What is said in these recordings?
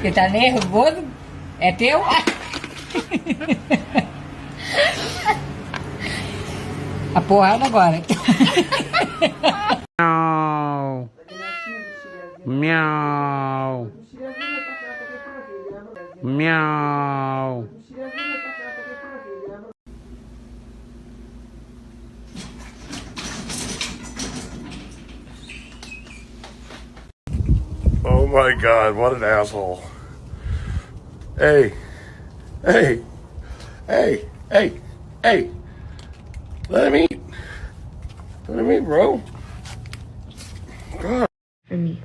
Você tá nervoso? É teu? A porrada agora. Miau. Miau. Miau. Oh my God, what an asshole. Hey, hey, hey, hey, hey. Let him eat. Let him eat, bro. God. For me.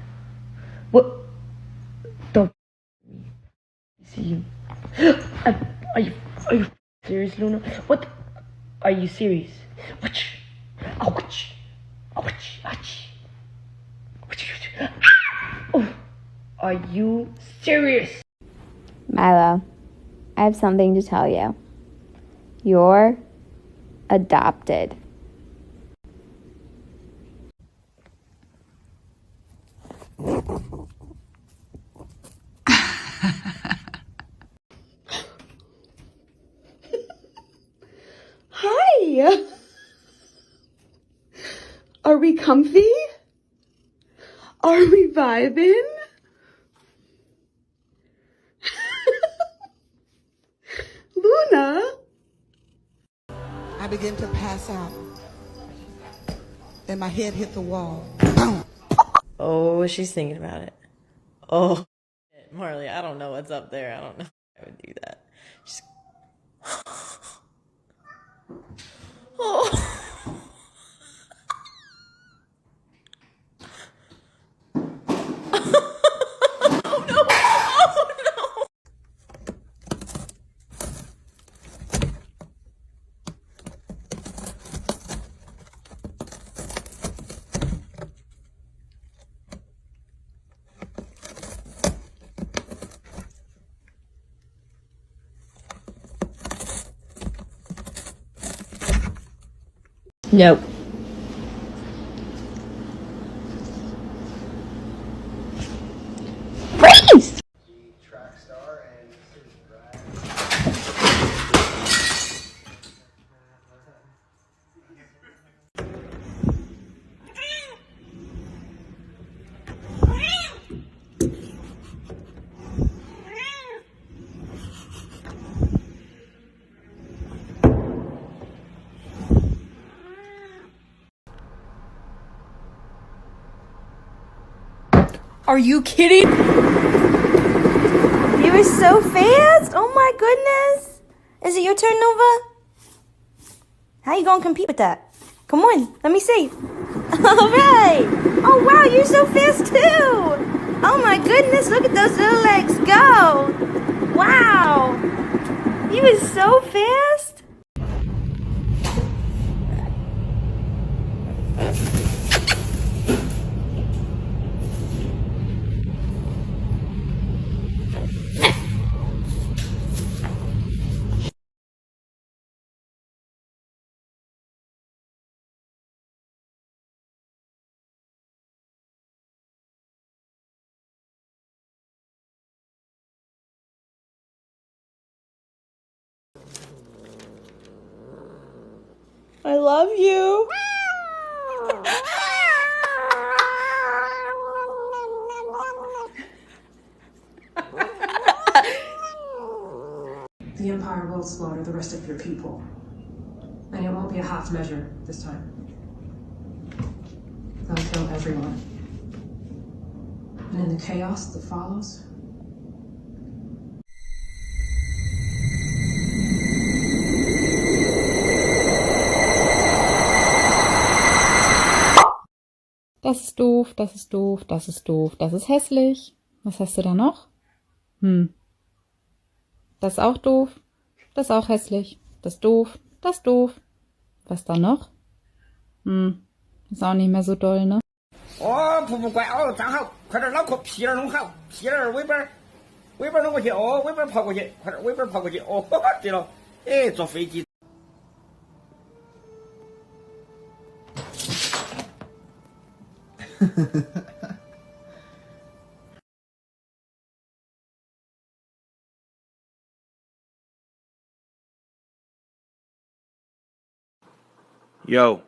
What? Don't see you. Are you serious, Luna? What? Are you serious? Ouch! Ouch! Ouch! Ouch! Oh, are you serious? Milo, I have something to tell you. You're adopted. Hi! Are we comfy? Are we vibing? Luna? I began to pass out, and my head hit the wall. Boom! Oh, she's thinking about it. Oh, Marley, I don't know what's up there. I don't know if I would do that. She's... Oh. Oh no! Oh no! Nope. Freeze! Are you kidding? You were so fast! Oh my goodness! Is it your turn, Nova? How you gonna compete with that? Come on, let me see. Alright! Oh wow, you're so fast too! Oh my goodness, look at those little legs go! Wow! You were so fast! I love you. The Empire will slaughter the rest of your people. And it won't be a half measure this time. They'll kill everyone. And in the chaos that follows, Das ist doof, das ist doof, das ist doof, das ist hässlich. Was hast du da noch? Das ist auch doof, das ist auch hässlich. Das ist doof, das ist doof. Was da noch? Ist auch nicht mehr so doll, ne? 哦，噗噗乖哦，站好，快点脑壳屁眼弄好，屁眼尾巴弄过去哦，尾巴跑过去，快点尾巴跑过去哦，对了，哎，坐飞机。Yo,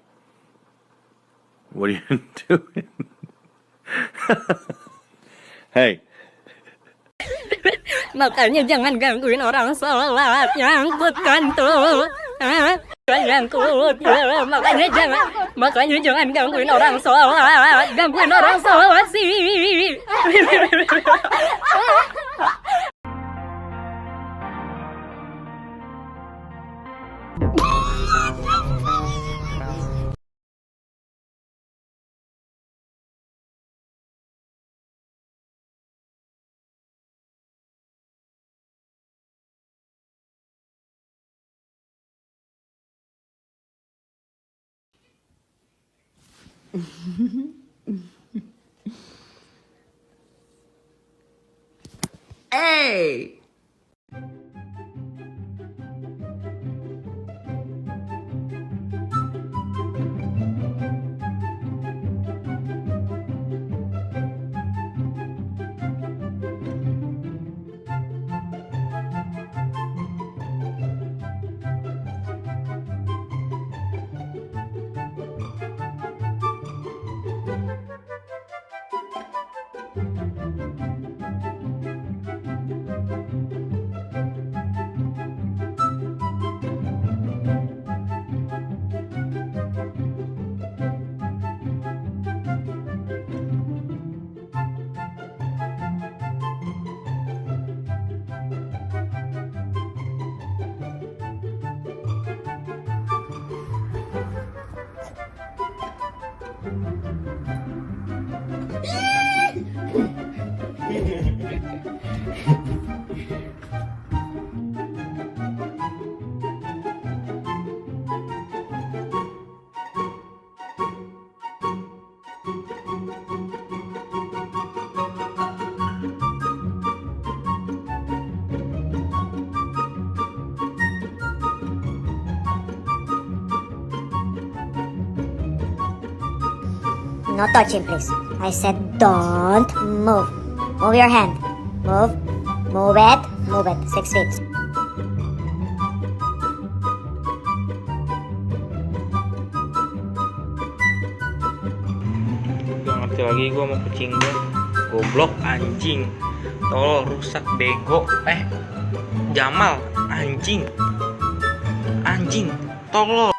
what are you doing? Hey. Makanya jangan gangguin orang sholat yang berkantor. Makanya jangan gangguin orang sholat. Gangguin orang sholat sih. Hey! No touching, please. I said don't move. Move your hand. Move. Move it. Move it. 6 feet. Gak ngerti lagi gue sama kucing gue. Goblok anjing. Tolol rusak bego. Jamal anjing. Anjing tolol.